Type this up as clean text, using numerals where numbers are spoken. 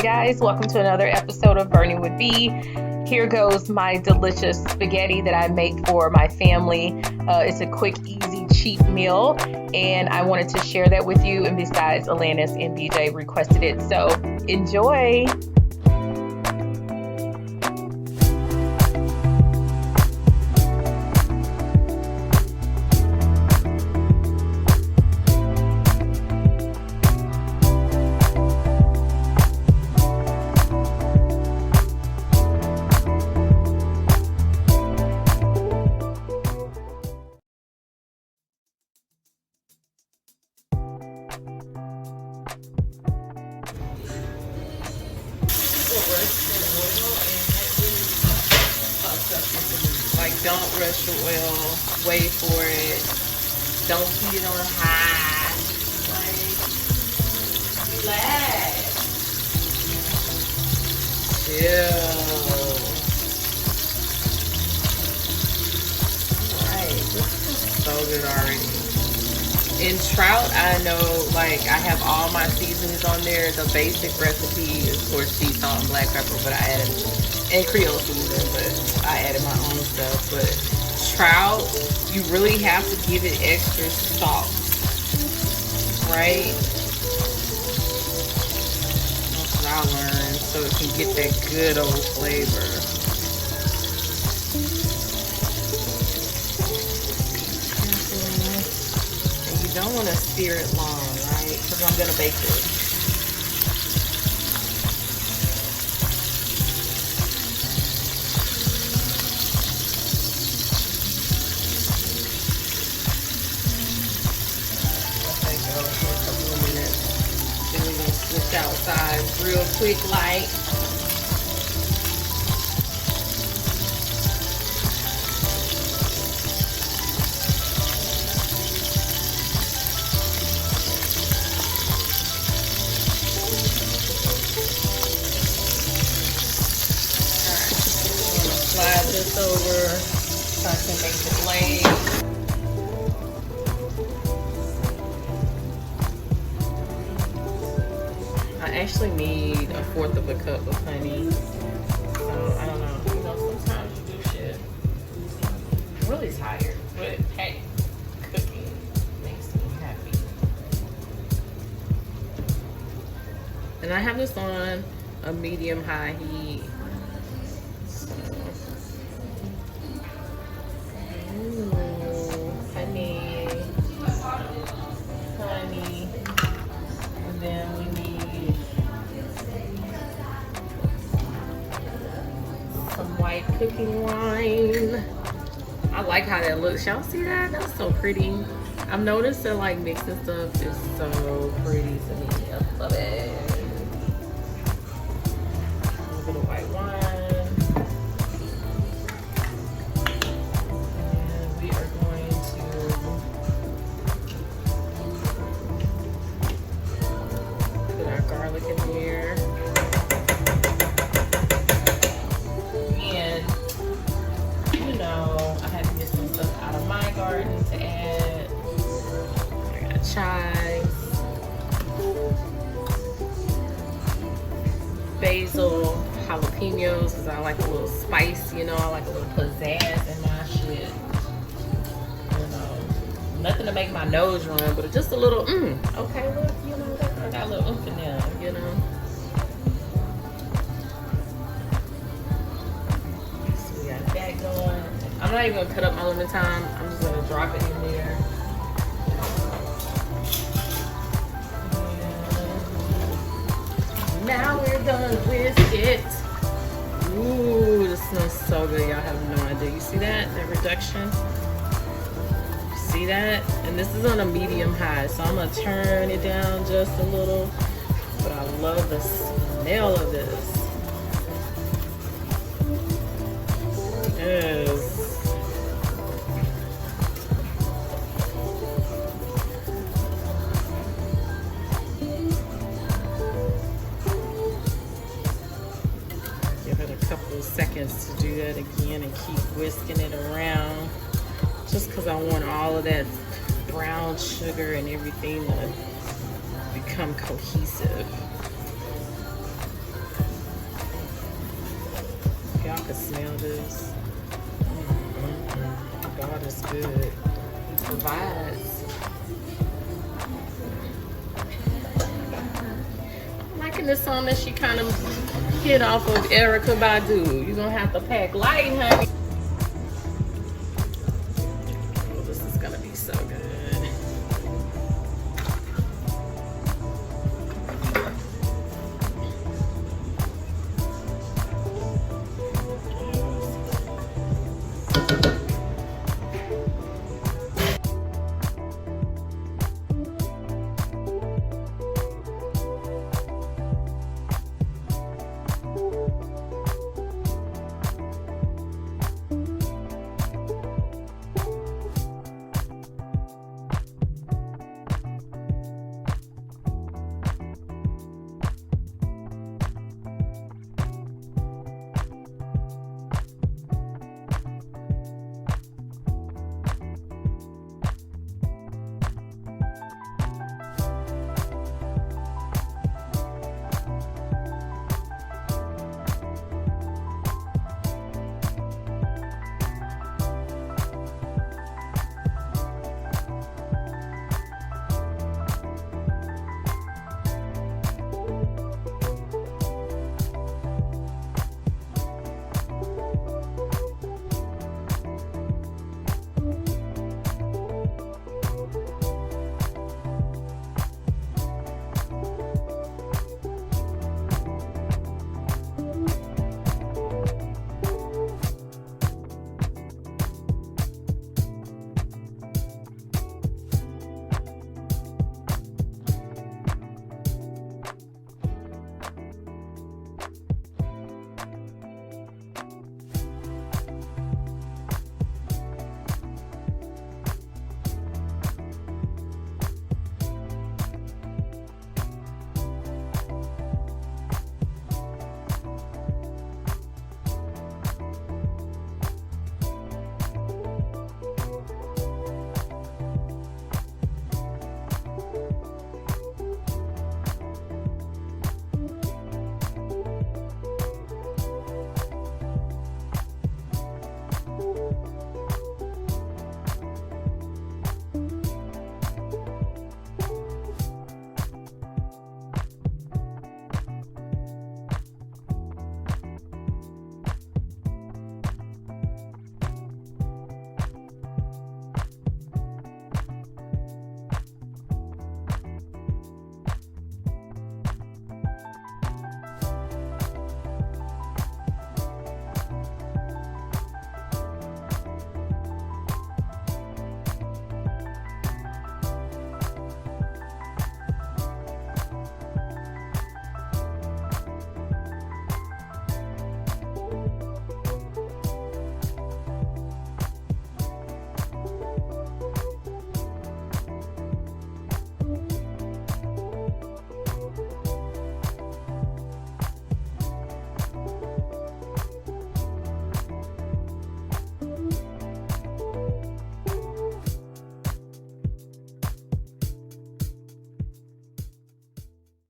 guys, welcome to another episode of Burning with B. Here goes my delicious spaghetti that I make for my family. It's a quick, easy, cheap meal, and I wanted to share that with you. And besides, Alanis and BJ requested it, so enjoy. Like, don't rush your oil, wait for it, don't heat it on high, like, relax, chill. Alright, this is so good already. In trout, I know, like, I have all my seasonings on there. The basic recipe is, of course, sea salt and black pepper, but I added, and Creole seasoning, but I added my own stuff. But trout, you really have to give it extra salt, right? That's what I learned, so it can get that good old flavor. And you don't want to sear it long, right? Because I'm going to bake this. Outside real quick, like, slide this over so I can make the blade. I actually need 1/4 of a cup of honey. So I don't know. You know, sometimes you do shit. I'm really tired, but hey, cooking makes me happy. And I have this on a medium-high heat. So, honey. And then we need some white cooking wine. I like how that looks. Y'all see that? That's so pretty. I've noticed that, like, mixing stuff is so pretty to me. I love it. A little bit of white wine. And we are going to put our garlic in here. I had to get some stuff out of my garden to add. I got chives, basil, jalapenos, because I like a little spice, you know, I like a little pizzazz in my shit. You know, nothing to make my nose run, but just a little, okay, look, you know, I got a little oomph in there, you know. So we got that going. I'm not even gonna cut up my lemon thyme. I'm just gonna drop it in there. And now we're gonna whisk it. Ooh, this smells so good. Y'all have no idea. You see that? That reduction? See that? And this is on a medium high, so I'm gonna turn it down just a little. But I love the smell of this. Yes. Seconds to do that again and keep whisking it around, just because I want all of that brown sugar and everything to become cohesive. Y'all can smell this. God is good. He provides. I'm liking this song that she kind of hit off of Erykah Badu. You're gonna have to pack light, honey.